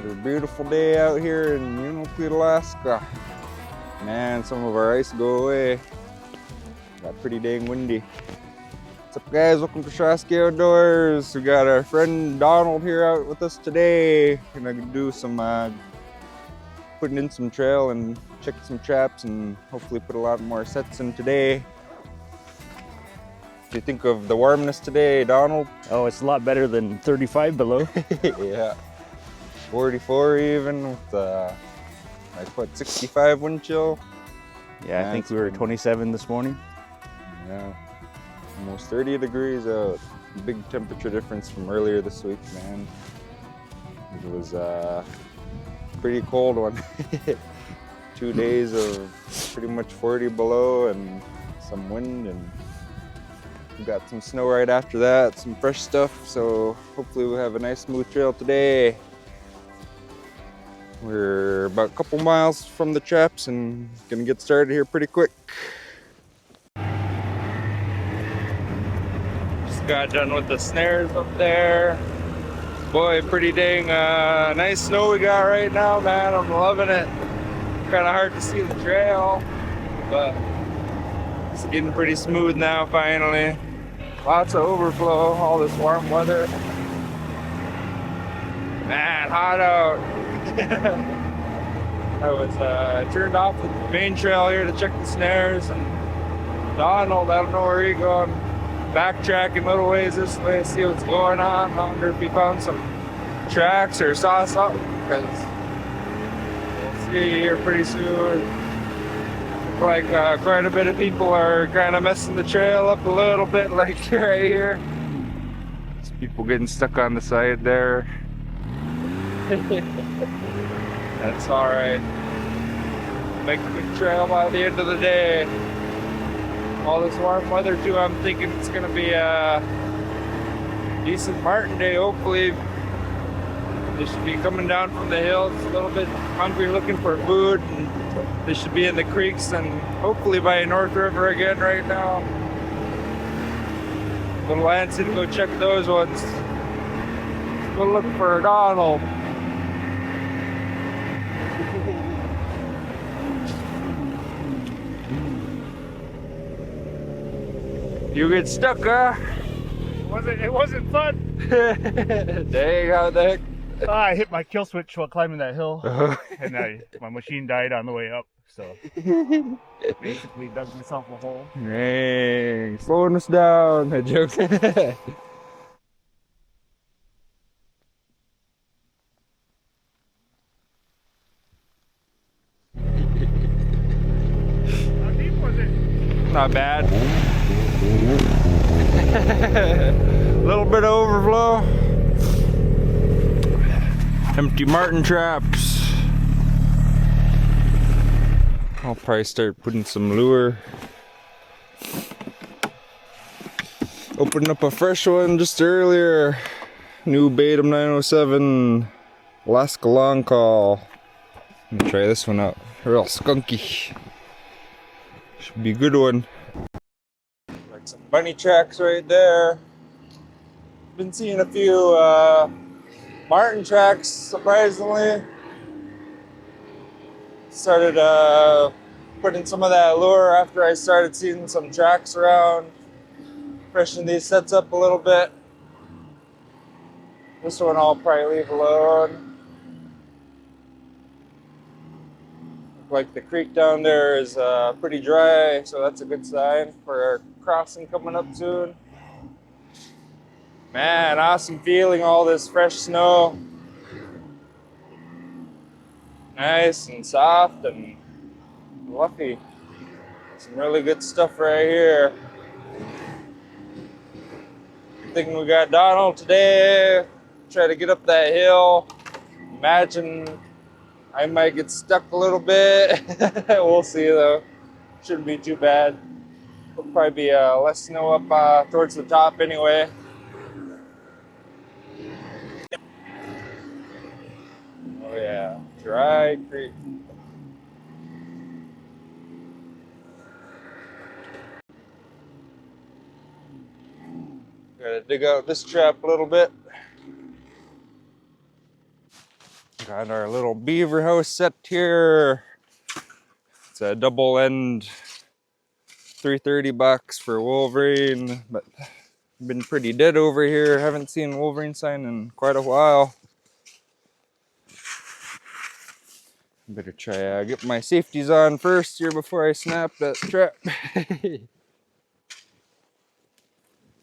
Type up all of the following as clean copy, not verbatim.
Another beautiful day out here in Chiroskey, Alaska. Man, some of our ice go away. Got pretty dang windy. What's up, guys? Welcome to Chiroskey Outdoors. We got our friend Donald here out with us today. Gonna do some putting in some trail and check some traps and hopefully put a lot more sets in today. What do you think of the warmness today, Donald? Oh, it's a lot better than 35 below. Yeah, 44 even with like what, 65 wind chill. Yeah, I think we were at 27 this morning. Yeah, almost 30 degrees out. Big temperature difference from earlier this week, man. It was a pretty cold one. 2 days of pretty much 40 below and some wind, and we got some snow right after that, some fresh stuff. So hopefully we'll have a nice smooth trail today. We're about a couple miles from the traps and gonna get started here pretty quick. Just got done with the snares up there. Boy, pretty dang nice snow we got right now, man. I'm loving it. Kind of hard to see the trail, but it's getting pretty smooth now finally. Lots of overflow, all this warm weather. Man, hot out. I was turned off the main trail here to check the snares, and Donald, I don't know where he's going, backtracking little ways this way, see what's going on. I wonder if he found some tracks or saw something, because we'll see here pretty soon. Like quite a bit of people are kind of messing the trail up a little bit, like right here. There's people getting stuck on the side there. That's all right. Make a good trail by the end of the day. All this warm weather too, I'm thinking it's gonna be a decent marten day, hopefully. They should be coming down from the hills a little bit hungry, looking for food, and they should be in the creeks and hopefully by North River again right now. Little Lansing to go check those ones. Go look for Donald. You get stuck, huh? It wasn't fun. Dang, how the heck? I hit my kill switch while climbing that hill, and my machine died on the way up, so basically dug myself a hole. Dang, slowing us down. I joke. How deep was it? Not bad. A little bit of overflow. Empty marten traps. I'll probably start putting some lure. Opened up a fresh one just earlier. New Batum 907 Alaska long call. I'm gonna try this one out. Real skunky. Should be a good one. Like some bunny tracks right there. Been seeing a few marten tracks, surprisingly. Started putting some of that lure after I started seeing some tracks around. Freshen these sets up a little bit. This one I'll probably leave alone. Like the creek down there is pretty dry, so that's a good sign for our crossing coming up soon. Man, awesome feeling, all this fresh snow. Nice and soft and fluffy. Some really good stuff right here. Thinking we got Donald today. Try to get up that hill. Imagine I might get stuck a little bit. We'll see though. Shouldn't be too bad. There'll probably be less snow up towards the top anyway. Oh yeah, dry creek. Gotta dig out this trap a little bit. Got our little beaver house set here. It's a double end, $330 for Wolverine, but been pretty dead over here. Haven't seen Wolverine sign in quite a while. Better try get my safeties on first here before I snap that trap.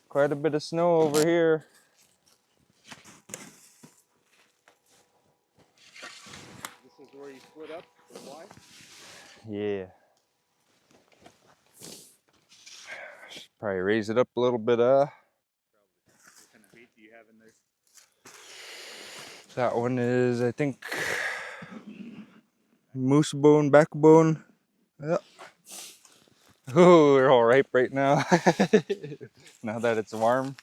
Quite a bit of snow over here. This is where you split up. Why? Yeah. Should probably raise it up a little bit. What kind of bait do you have in there? That one is, I think, moose bone, backbone. Yeah. Oh, we're all ripe right now. Now that it's warm.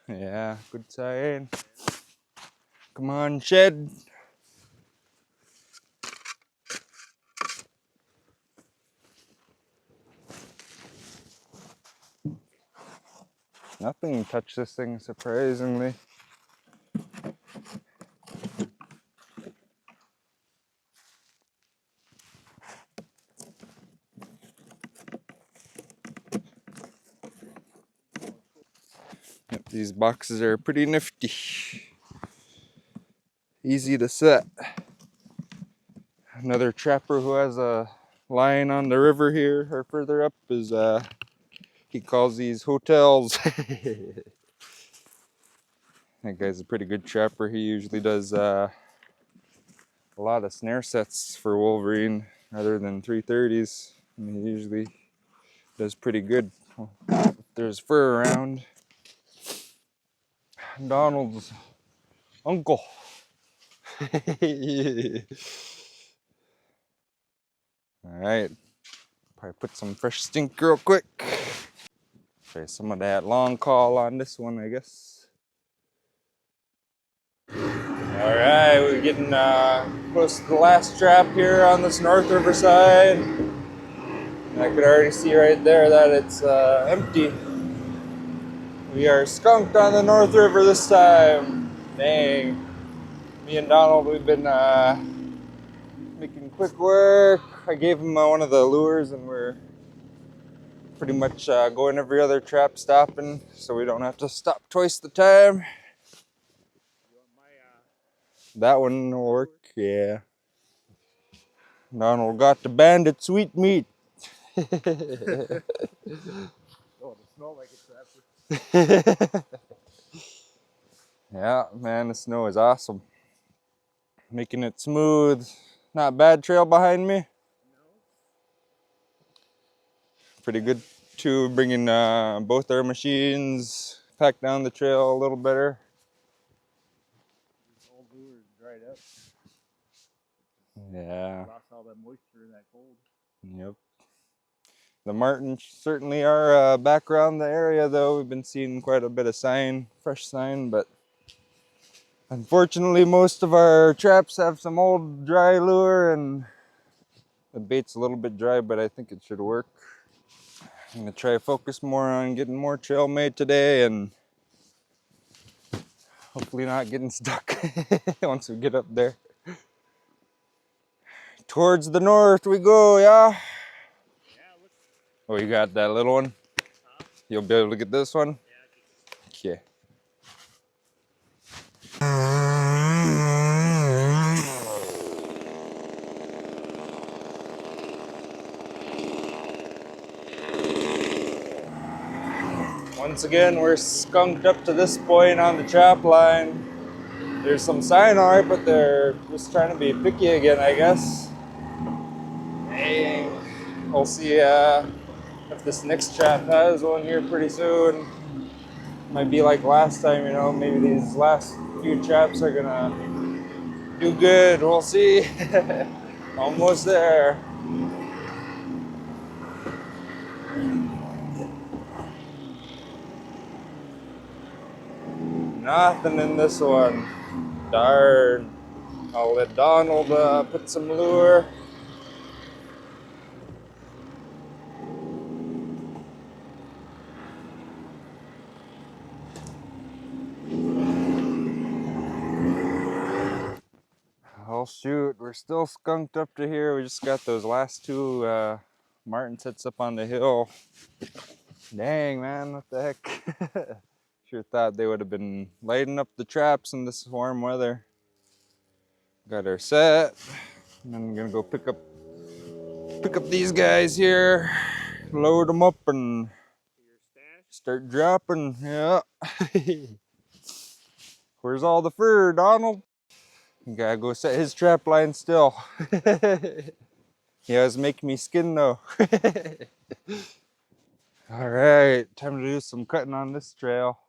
Yeah, good sign. Come on, shed. Nothing touched this thing, surprisingly. Yep, these boxes are pretty nifty. Easy to set. Another trapper who has a line on the river here or further up is he calls these hotels. That guy's a pretty good trapper. He usually does a lot of snare sets for Wolverine rather than 330s. I mean, he usually does pretty good. If there's fur around. Donald's uncle. Alright. Probably put some fresh stink real quick. Try some of that long call on this one, I guess. Alright, we're getting close to the last trap here on this North River side. And I could already see right there that it's empty. We are skunked on the North River this time. Dang. Me and Donald, we've been making quick work. I gave him one of the lures and we're pretty much going every other trap stopping so we don't have to stop twice the time. That one will work, yeah. Donald got the bandit sweet meat. Oh, it smells like a trapper. Yeah, man, the snow is awesome. Making it smooth. Not bad trail behind me. Pretty good too, bringing both our machines, pack down the trail a little better. These old lures dried up. Yeah. Lost all that moisture in that cold. Yep. The martins certainly are back around the area though. We've been seeing quite a bit of sign, fresh sign, but unfortunately most of our traps have some old dry lure and the bait's a little bit dry, but I think it should work. I'm gonna try to focus more on getting more trail made today and hopefully not getting stuck once we get up there. Towards the north we go, yeah? Oh, you got that little one? You'll be able to get this one? Yeah. Okay. Once again, we're skunked up to this point on the trap line. There's some sign alright, but they're just trying to be picky again, I guess. Dang. We'll see if this next trap has one here pretty soon. Might be like last time, you know, maybe these last few traps are gonna do good. We'll see. Almost there. Nothing in this one. Darn. I'll let Donald put some lure. Well, shoot, we're still skunked up to here. We just got those last two martin sets up on the hill. Dang, man, what the heck? Sure thought they would have been lighting up the traps in this warm weather. Got our set, and then I'm gonna go pick up these guys here, load them up, and start dropping. Yeah. Where's all the fur, Donald? Gotta go set his trap line still. He was making me skin though. All right, time to do some cutting on this trail.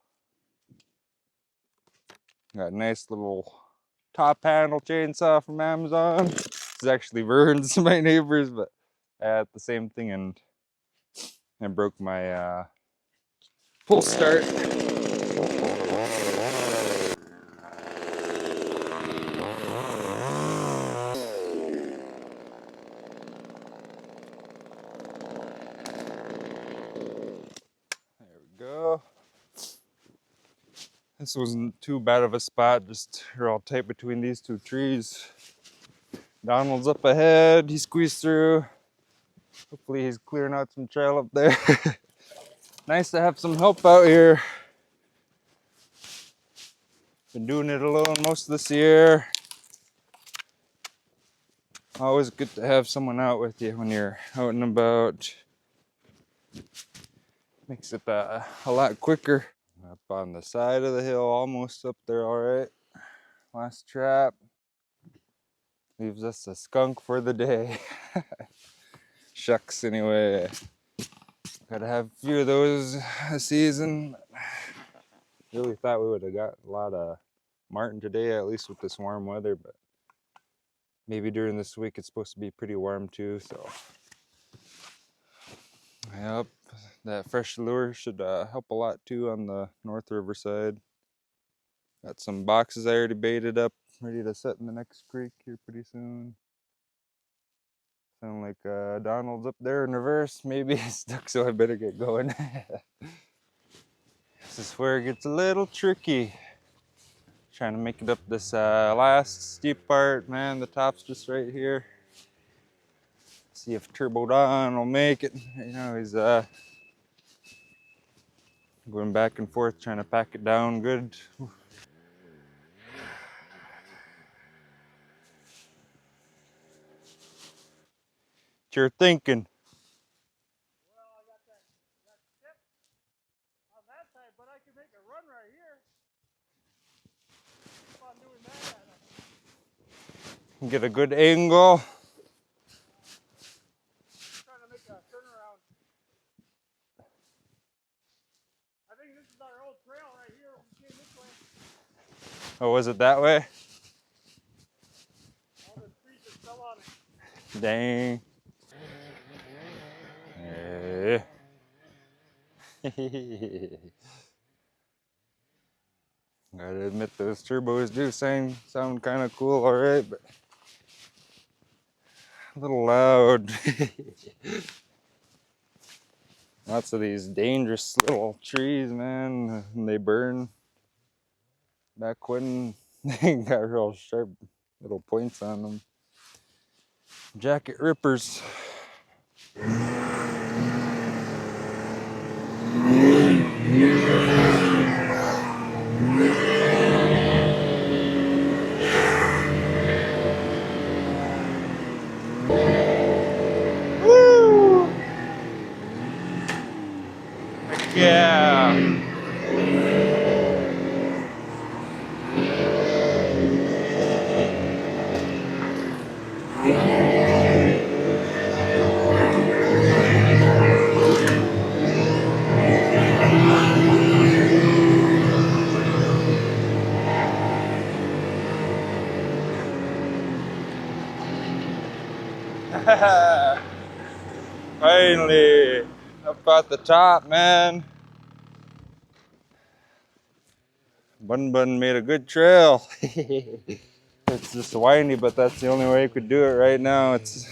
Got a nice little top handle chainsaw from Amazon. This is actually Vern's, my neighbor's, but I had the same thing and I broke my pull start. Go. This wasn't too bad of a spot, just real tight between these two trees. Donald's up ahead, he squeezed through. Hopefully he's clearing out some trail up there. Nice to have some help out here. Been doing it alone most of this year. Always good to have someone out with you when you're out and about. Makes it a lot quicker. Up on the side of the hill, almost up there, all right. Last trap. Leaves us a skunk for the day. Shucks, anyway. Gotta have a few of those a season. Really thought we would have got a lot of marten today, at least with this warm weather, but maybe during this week it's supposed to be pretty warm too, so. Yep, that fresh lure should help a lot too on the North River side. Got some boxes I already baited up, ready to set in the next creek here pretty soon. Sound like Donald's up there in reverse. Maybe he's stuck, so I better get going. This is where it gets a little tricky. Trying to make it up this last steep part. Man, the top's just right here. See if Turbo Don will make it. You know, he's going back and forth trying to pack it down good. What you're thinking? Well, I got that tip on that side, but I can make a run right here. Keep on doing that. Get a good angle. Trying to make a turnaround. I think this is our old trail right here. We came this way. Oh, was it that way? All the trees are still on it. Dang. Hey. Gotta admit those turbos do sound kind of cool, all right, but a little loud. Lots of these dangerous little trees, man. And they burn. Back when they got real sharp little points on them. Jacket rippers. Woo! Heck yeah! Finally, up at the top, man. Bun made a good trail. It's just windy, but that's the only way you could do it right now. It's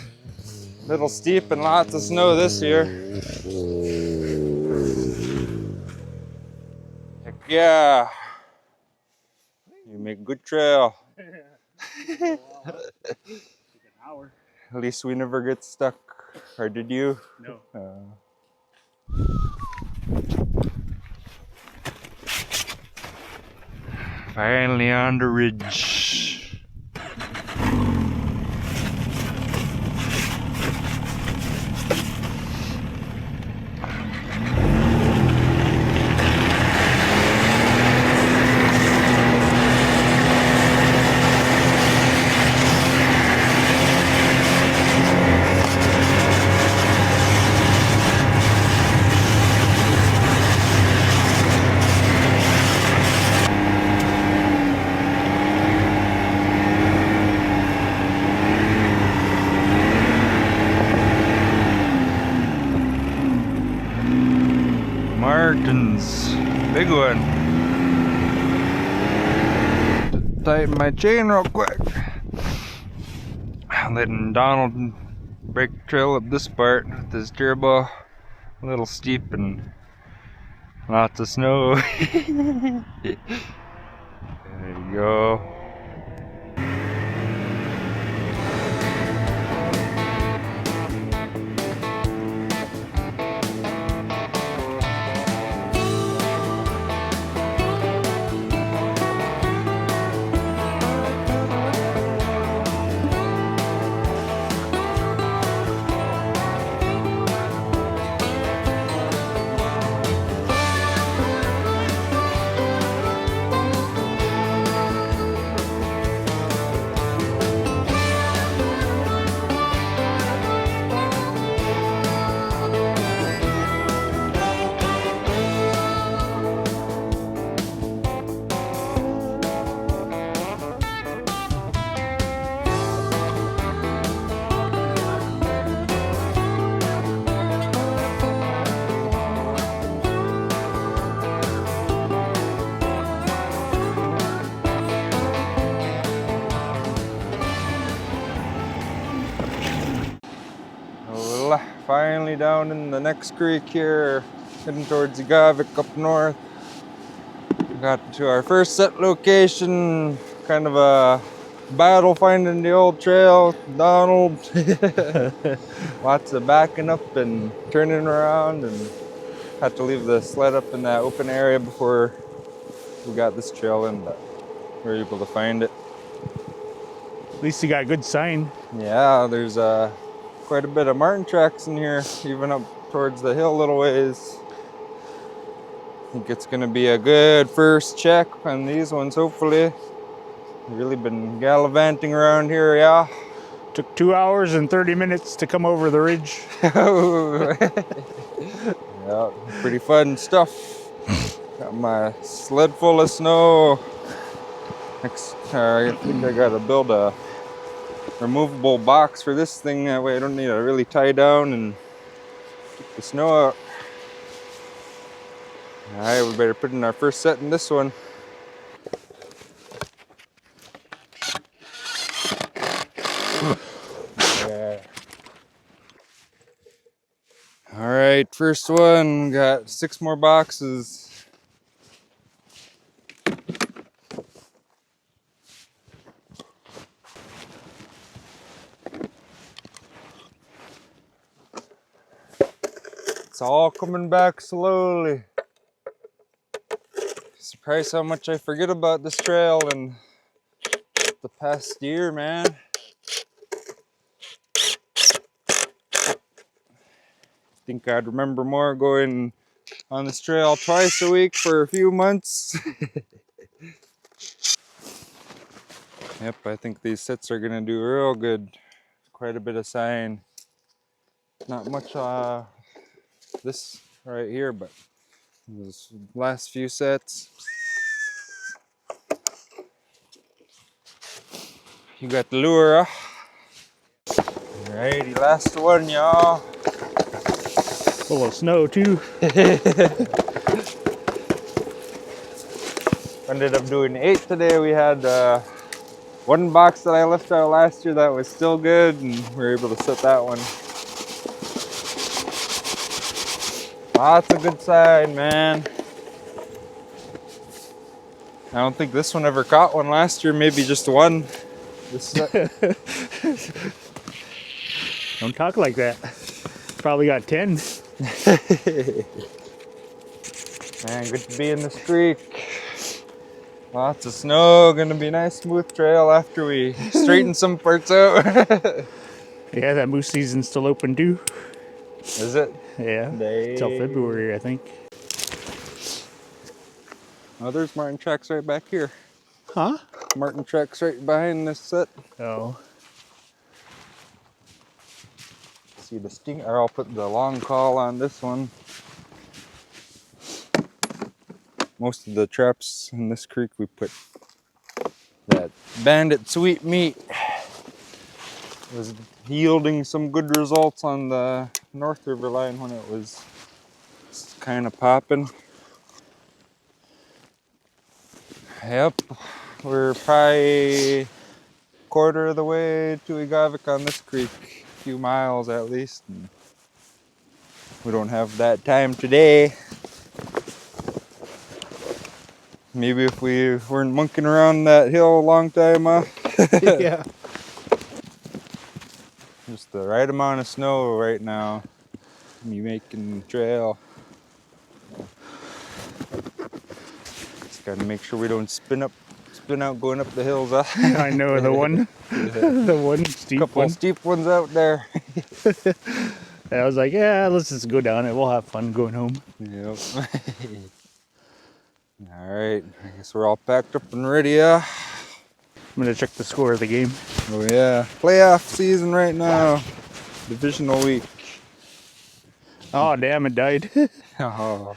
a little steep and lots of snow this year. Heck yeah. You make a good trail. hour. At least we never get stuck. Or did you? No. Finally on the ridge. Martins, big one. Tighten my chain real quick. Letting Donald break the trail up this part with his turbo. A little steep and lots of snow. There you go. Well, finally down in the next creek here, heading towards the Gavik up north. Got to our first set location, kind of a battle finding the old trail. Donald, lots of backing up and turning around, and had to leave the sled up in that open area before we got this trail in, but we were able to find it. At least you got a good sign. Yeah, there's quite a bit of marten tracks in here, even up towards the hill a little ways. I think it's gonna be a good first check on these ones, hopefully. Really been gallivanting around here, yeah. Took 2 hours and 30 minutes to come over the ridge. Yeah, pretty fun stuff. Got my sled full of snow. I think I gotta build a removable box for this thing, that way I don't need to really tie down and get the snow out. Alright, we better put in our first set in this one. Yeah. Alright, first one, got 6 more boxes. It's all coming back slowly. Surprised how much I forget about this trail in the past year, man. Think I'd remember more going on this trail twice a week for a few months. Yep, I think these sets are gonna do real good. Quite a bit of sign. Not much this right here, but these last few sets. You got the lure, huh? Alrighty, last one, y'all. Full of snow too. Ended up doing 8 today. We had one box that I left out last year that was still good, and we were able to set that one. Lots of good sign, man. I don't think this one ever caught one last year, maybe just one. This Don't talk like that. Probably got 10. Man, good to be in this creek. Lots of snow. Gonna be a nice smooth trail after we straighten some parts out. Yeah, that moose season's still open too. Is it? Yeah, till February, I think. Oh, there's Martin tracks right back here. Huh? Martin tracks right behind this set. Oh. See the sting, or I'll put the long call on this one. Most of the traps in this creek we put that bandit sweet meat. It was yielding some good results on the North River line when it was kind of popping. Yep, we're probably quarter of the way to Egavik on this creek, a few miles at least. And we don't have that time today. Maybe if we weren't monkeying around that hill a long time, Yeah. Just the right amount of snow right now. Me making trail. Just gotta make sure we don't spin out going up the hills. I know the one. The one steep Couple one. steep ones out there. I was like, yeah, let's just go down it. We'll have fun going home. Yep. All right, I guess we're all packed up and ready. I'm gonna check the score of the game. Oh yeah, playoff season right now. Divisional week. Oh damn, it died. Oh.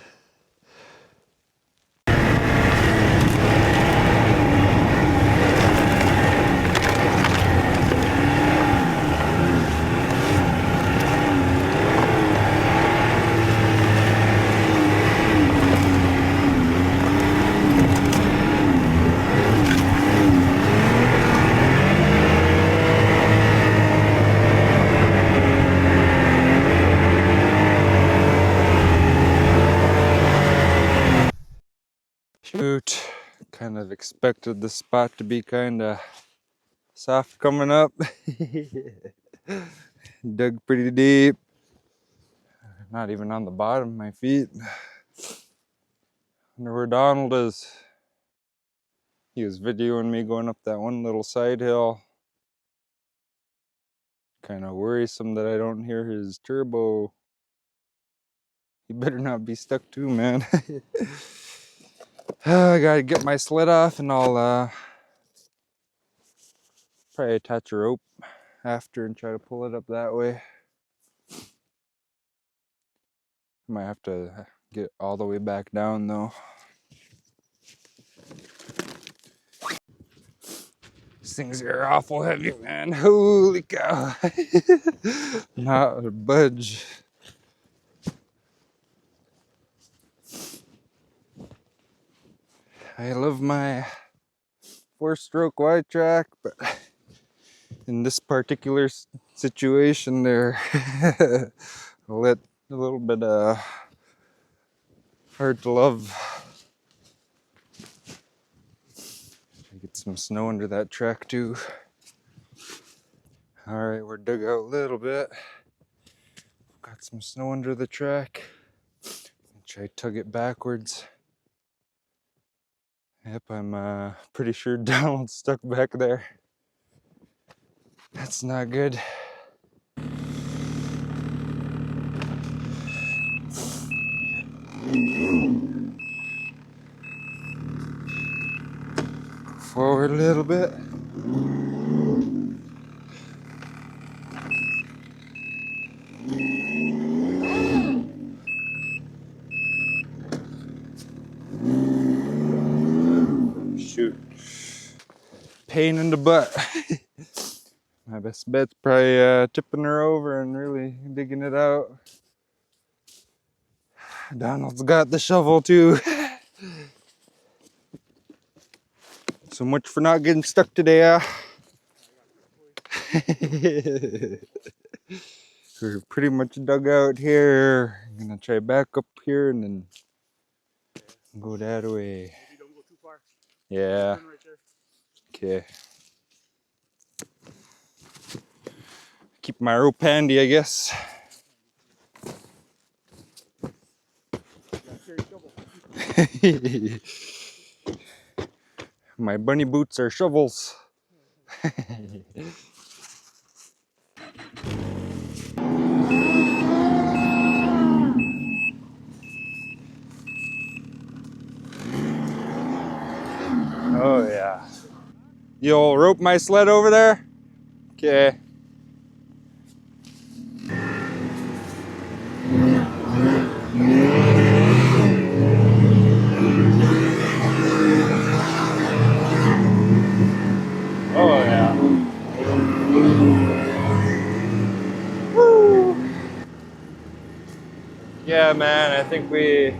Shoot, kind of expected the spot to be kind of soft coming up. Dug pretty deep. Not even on the bottom of my feet. Wonder where Donald is. He was videoing me going up that one little side hill. Kind of worrisome that I don't hear his turbo. He better not be stuck too, man. I gotta get my sled off and I'll probably attach a rope after and try to pull it up that way. Might have to get all the way back down though. These things are awful heavy, man. Holy cow. Not a budge. I love my 4-stroke wide track, but in this particular situation there, let a little bit hard to love. Get some snow under that track too. All right, we're dug out a little bit. Got some snow under the track. Try to tug it backwards. Yep, I'm pretty sure Donald's stuck back there. That's not good. Forward a little bit. Shoot. Pain in the butt. My best bet's probably tipping her over and really digging it out. Donald's got the shovel too. So much for not getting stuck today. We're pretty much dug out here. I'm gonna try back up here and then go that way. You don't go too far. Yeah. Right there. Okay. keep my rope handy, I guess. My bunny boots are shovels. Oh yeah. You'll rope my sled over there? Okay. Oh yeah. Woo! Yeah, man, I think we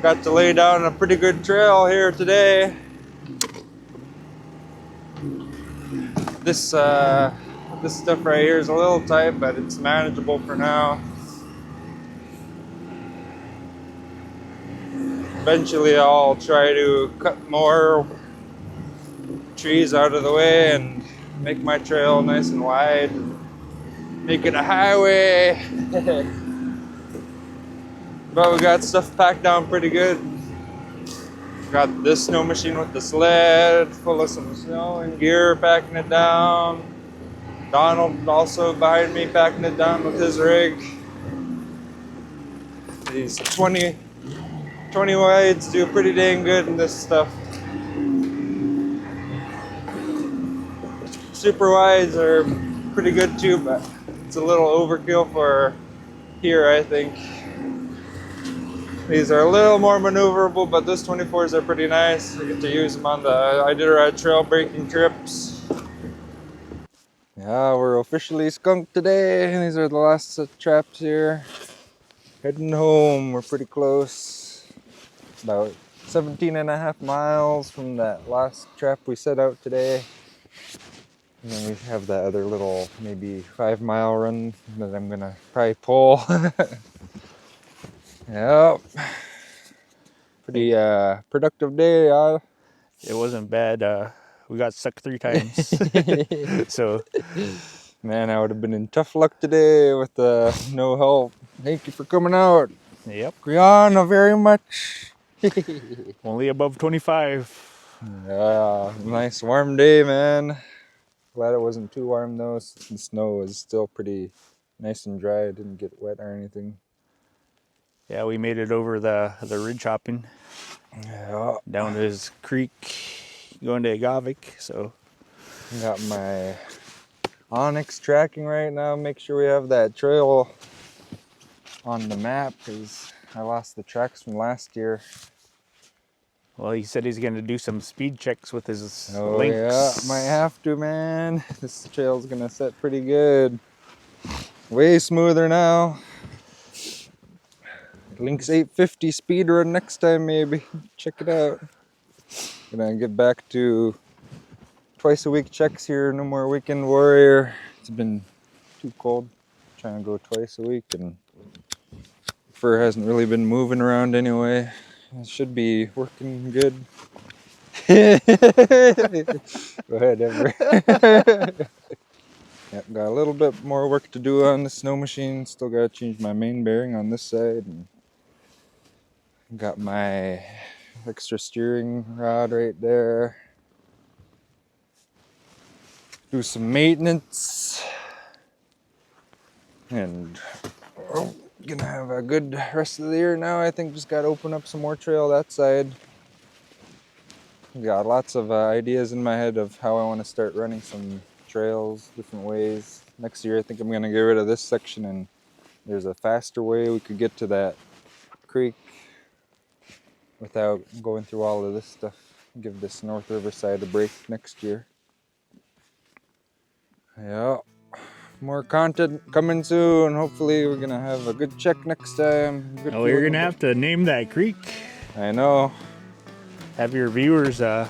got to lay down a pretty good trail here today. This stuff right here is a little tight, but it's manageable for now. Eventually I'll try to cut more trees out of the way and make my trail nice and wide. Make it a highway. But we got stuff packed down pretty good. Got this snow machine with the sled full of some snow and gear packing it down. Donald also behind me packing it down with his rig. These 20 wides do pretty dang good in this stuff. Super wides are pretty good too, but it's a little overkill for here, I think. These are a little more maneuverable, but those 24s are pretty nice. I get to use them on the Iditarod trail breaking trips. Yeah, we're officially skunked today. These are the last set of traps here. Heading home, we're pretty close. About 17.5 miles from that last trap we set out today. And then we have that other little maybe 5-mile run that I'm gonna probably pull. Yep. Pretty productive day, It wasn't bad. We got stuck 3 times. So, man, I would have been in tough luck today with no help. Thank you for coming out. yep. Brianna, very much. Only above 25. Yeah, nice warm day, man. Glad it wasn't too warm though. The snow was still pretty nice and dry. It didn't get wet or anything. Yeah, we made it over the ridge hopping Yeah. down to this creek, going to Agavik. So, Got my Onyx tracking right now. Make sure we have that trail on the map because I lost the tracks from last year. well, he said he's going to do some speed checks with his Oh links. yeah, might have to, man. This trail's gonna set pretty good. Way smoother now. Lynx 850 speed run next time, maybe. Check it out. Gonna get back to twice a week checks here. No more weekend warrior. It's been too cold. Trying to go twice a week, and fur hasn't really been moving around anyway. It should be working good. Go ahead, Ever. Yep, got a little bit more work to do on the snow machine. Still gotta change my main bearing on this side. And got my extra steering rod right there. Do some maintenance. And gonna have a good rest of the year now. I think just gotta open up some more trail that side. Got lots of ideas in my head of how I want to start running some trails different ways. Next year I think I'm gonna get rid of this section, and there's a faster way we could get to that creek without going through all of this stuff. Give this North Riverside a break next year. Yeah, more content coming soon. Hopefully we're gonna have a good check next time. Good Oh, you're feeling going to have to name that creek. I know. Have your viewers Yeah,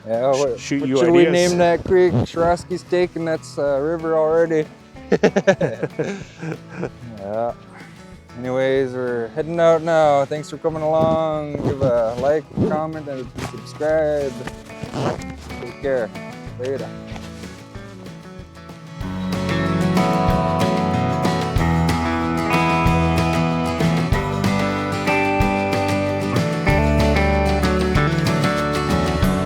what shoot what you should we ideas. name that creek? Chiroskey's taken that's river already. Yeah. Anyways, we're heading out now. Thanks for coming along. Give a like, comment, and subscribe. Take care. Later. Bye.